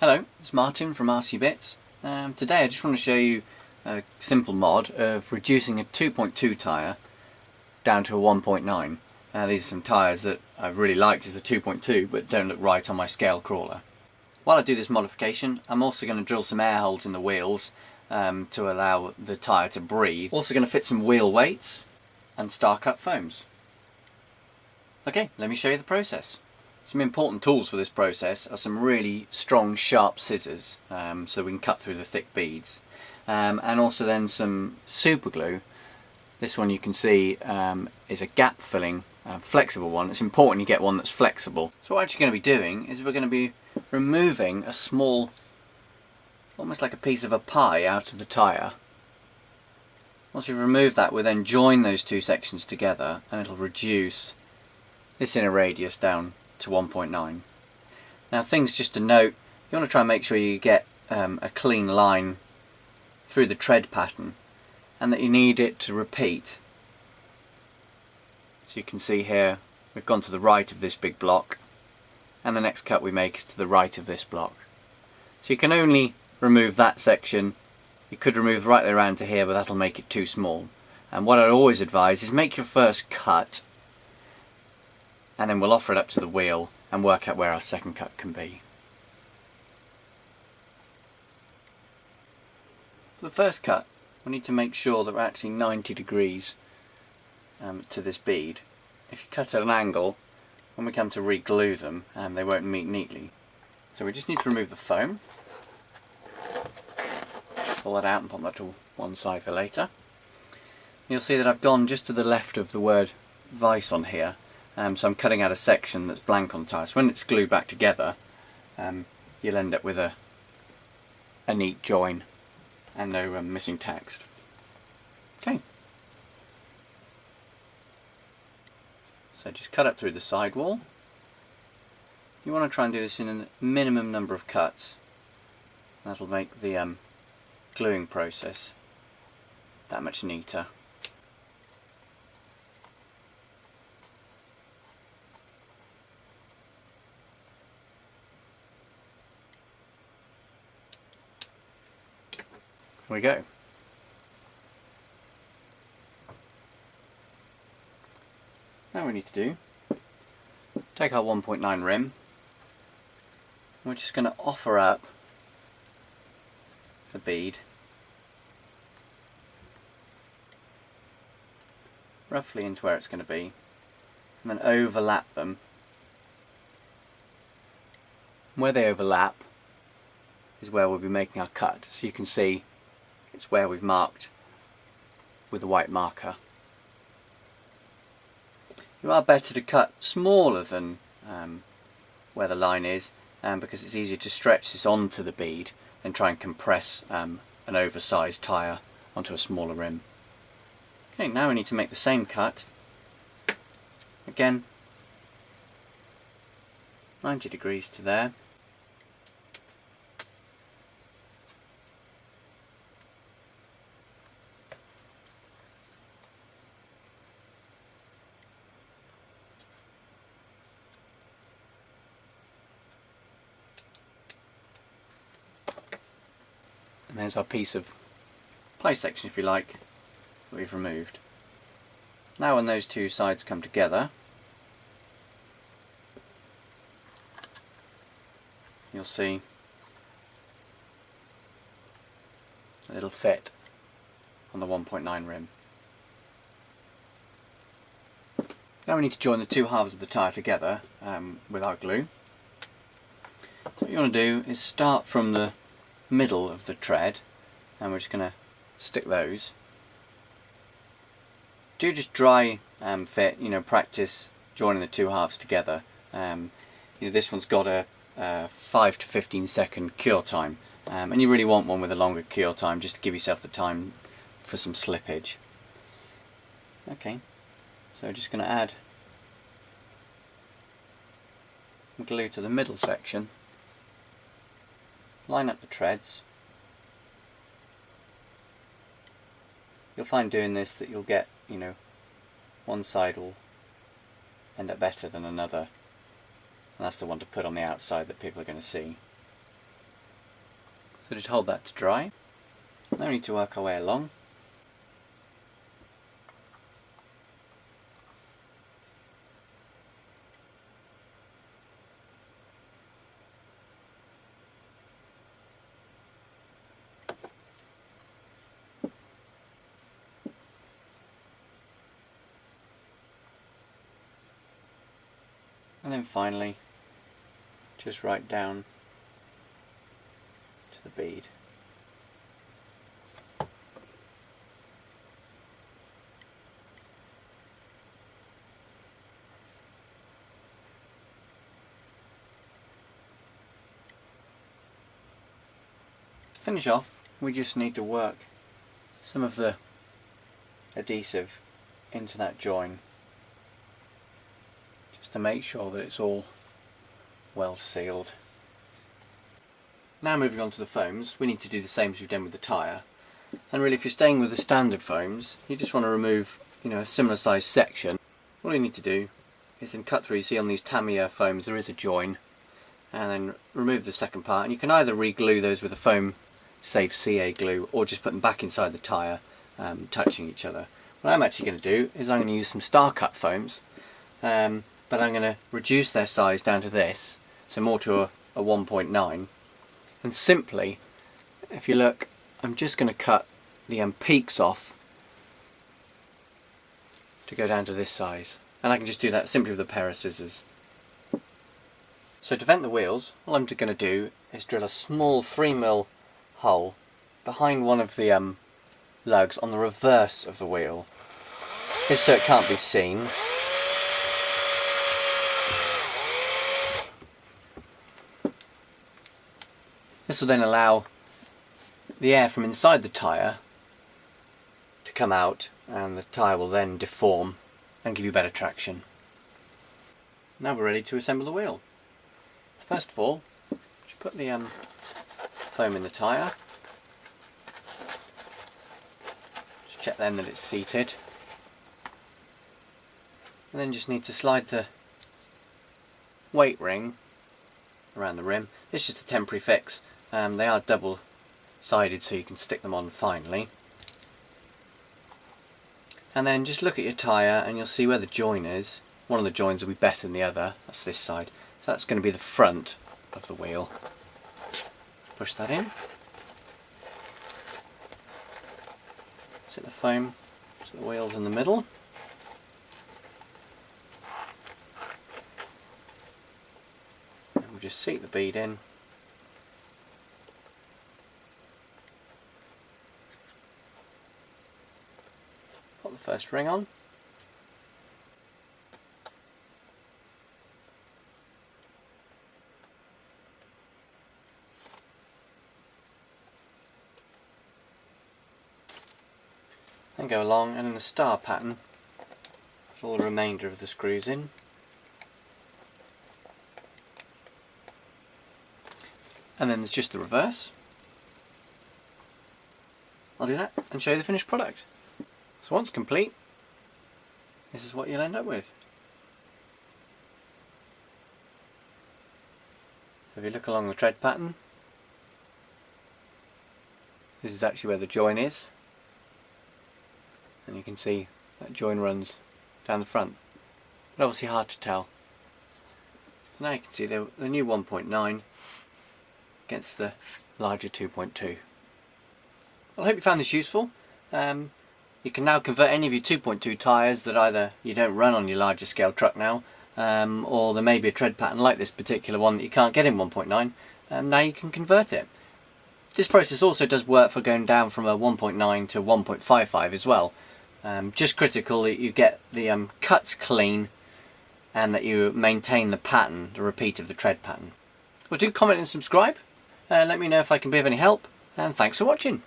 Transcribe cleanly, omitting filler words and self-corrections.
Hello, it's Martin from RC Bits. Today I just want to show you a simple mod of reducing a 2.2 tyre down to a 1.9. These are some tyres that I've really liked as a 2.2 but don't look right on my scale crawler. While I do this modification, I'm also going to drill some air holes in the wheels to allow the tyre to breathe. Also going to fit some wheel weights and star cut foams. Okay, let me show you the process. Some important tools for this process are some really strong sharp scissors so we can cut through the thick beads, and also then some super glue. This one you can see is a gap filling flexible one. It's important you get one that's flexible. So what we're actually going to be doing is we're going to be removing a small, almost like a piece of a pie out of the tyre. Once we've removed that, we'll then join those two sections together and it'll reduce this inner radius down to 1.9. Now things just to note, you want to try and make sure you get a clean line through the tread pattern and that you need it to repeat. So you can see here we've gone to the right of this big block and the next cut we make is to the right of this block. So you can only remove that section. You could remove right around to here, but that'll make it too small. And what I'd always advise is make your first cut and then we'll offer it up to the wheel and work out where our second cut can be. For the first cut, we need to make sure that we're actually 90 degrees to this bead. If you cut at an angle, when we come to re-glue them, they won't meet neatly. So we just need to remove the foam. Pull that out and pop that to one side for later. You'll see that I've gone just to the left of the word vice on here. So I'm cutting out a section that's blank on the tyre. So when it's glued back together, you'll end up with a neat join and no missing text. Okay. So just cut up through the sidewall. You want to try and do this in a minimum number of cuts. That'll make the gluing process that much neater. Here we go. Now we need to do, take our 1.9 rim, we're just going to offer up the bead roughly into where it's going to be and then overlap them. Where they overlap is where we'll be making our cut, so you can see it's where we've marked with a white marker. You are better to cut smaller than where the line is because it's easier to stretch this onto the bead than try and compress an oversized tyre onto a smaller rim. Okay, now we need to make the same cut. Again, 90 degrees to there. And there's our piece of play section, if you like, that we've removed. Now when those two sides come together, you'll see a little fit on the 1.9 rim. Now we need to join the two halves of the tyre together with our glue. So what you want to do is start from the middle of the tread and we're just going to stick those. Do just dry fit, practice joining the two halves together. This one's got a 5 to 15 second cure time and you really want one with a longer cure time just to give yourself the time for some slippage. Okay, so just going to add some glue to the middle section. Line up the treads. You'll find doing this that you'll get, one side will end up better than another, and that's the one to put on the outside that people are going to see. So just hold that to dry. Now we need to work our way along. And then finally, just right down to the bead. To finish off, we just need to work some of the adhesive into that join, to make sure that it's all well sealed. Now moving on to the foams, we need to do the same as we've done with the tyre. And really, if you're staying with the standard foams, you just want to remove, a similar size section. All you need to do is then cut through. You see on these Tamiya foams there is a join, and then remove the second part. And you can either re-glue those with a foam safe CA glue, or just put them back inside the tyre, touching each other. What I'm actually going to do is I'm going to use some star cut foams. But I'm going to reduce their size down to this, so more to a 1.9, and simply, if you look, I'm just going to cut the peaks off to go down to this size, and I can just do that simply with a pair of scissors. So to vent the wheels, all I'm going to do is drill a small 3mm hole behind one of the lugs on the reverse of the wheel, just so it can't be seen. This will then allow the air from inside the tyre to come out, and the tyre will then deform and give you better traction. Now we're ready to assemble the wheel. First of all, just put the foam in the tyre. Just check then that it's seated. And then just need to slide the weight ring around the rim. This is just a temporary fix. They are double-sided, so you can stick them on finally. And then just look at your tyre and you'll see where the join is. One of the joins will be better than the other. That's this side. So that's going to be the front of the wheel. Push that in. Set the foam so the wheel's in the middle. And we'll just seat the bead in. Put the first ring on. And go along, and in a star pattern, put all the remainder of the screws in. And then there's just the reverse. I'll do that and show you the finished product. So once complete, this is what you'll end up with. So if you look along the tread pattern, this is actually where the join is. And you can see that join runs down the front, but obviously hard to tell. So now you can see the new 1.9 against the larger 2.2. Well, I hope you found this useful. You can now convert any of your 2.2 tyres that either you don't run on your larger scale truck now, or there may be a tread pattern like this particular one that you can't get in 1.9. Now you can convert it. This process also does work for going down from a 1.9 to 1.55 as well. Just critical that you get the cuts clean and that you maintain the pattern, the repeat of the tread pattern. Well, do comment and subscribe. Let me know if I can be of any help, and thanks for watching.